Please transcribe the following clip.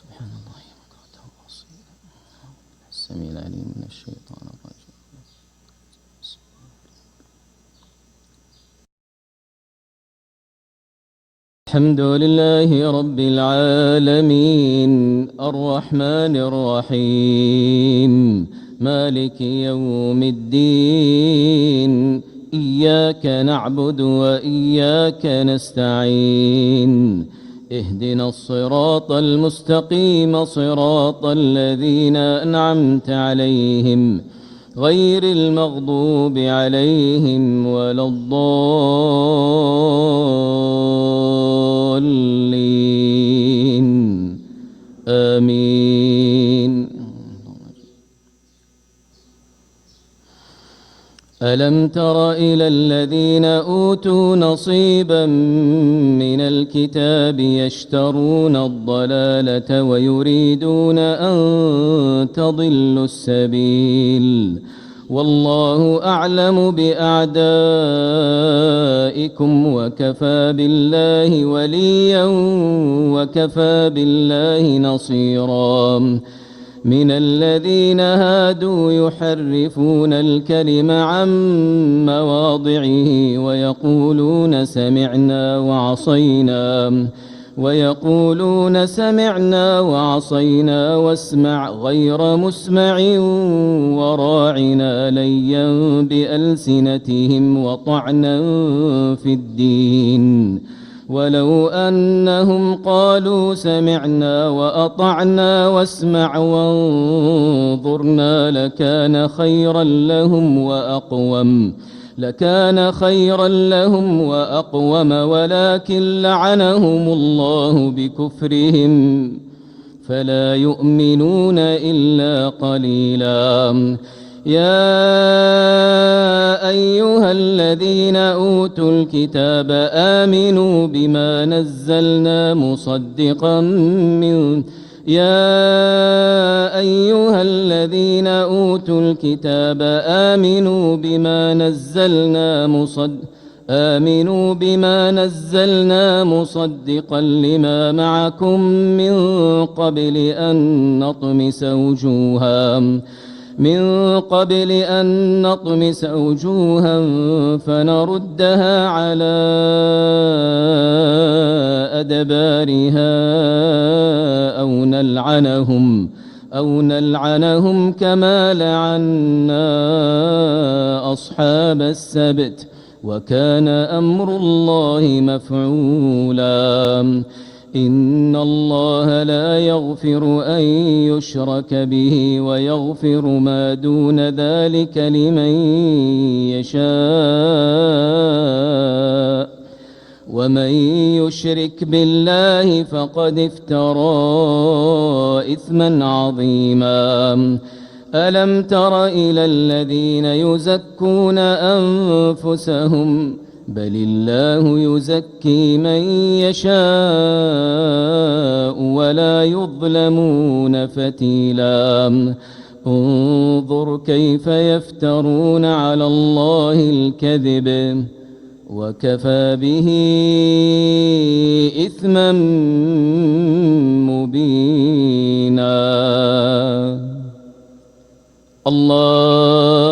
سبحان الله وبركاته وأصيلا. السميع العليم من الشيطان الرجيم. الحمد لله رب العالمين الرحمن الرحيم مالك يوم الدين إياك نعبد وإياك نستعين اهدنا الصراط المستقيم صراط الذين أنعمت عليهم غير المغضوب عليهم ولا الضالين آمين. ألم تر إلى الذين أوتوا نصيبا من الكتاب يشترون الضلالة ويريدون أن تضلوا السبيل والله أعلم بأعدائكم وكفى بالله وليا وكفى بالله نصيرا. من الذين هادوا يحرفون الكلم عن مواضعه ويقولون سمعنا وعصينا واسمع غير مسمع وراعنا ليا بألسنتهم وطعنا في الدين ولو أنهم قالوا سمعنا وأطعنا واسمع وانظرنا لكان خيرا لهم وأقوم ولكن لعنهم الله بكفرهم فلا يؤمنون إلا قليلا. يا أيها الذين أوتوا الكتاب آمنوا بما نزلنا مصدقا لما معكم من قبل أن نطمس وجوها فنردها على أدبارها أو نلعنهم كما لعنا أصحاب السبت وكان أمر الله مفعولا. إن الله لا يغفر أن يشرك به ويغفر ما دون ذلك لمن يشاء ومن يشرك بالله فقد افترى إثما عظيما. ألم تر إلى الذين يزكون أنفسهم بل الله يزكي من يشاء ولا يظلمون فتيلا. انظر كيف يفترون على الله الكذب وكفى به إثما مبينا. الله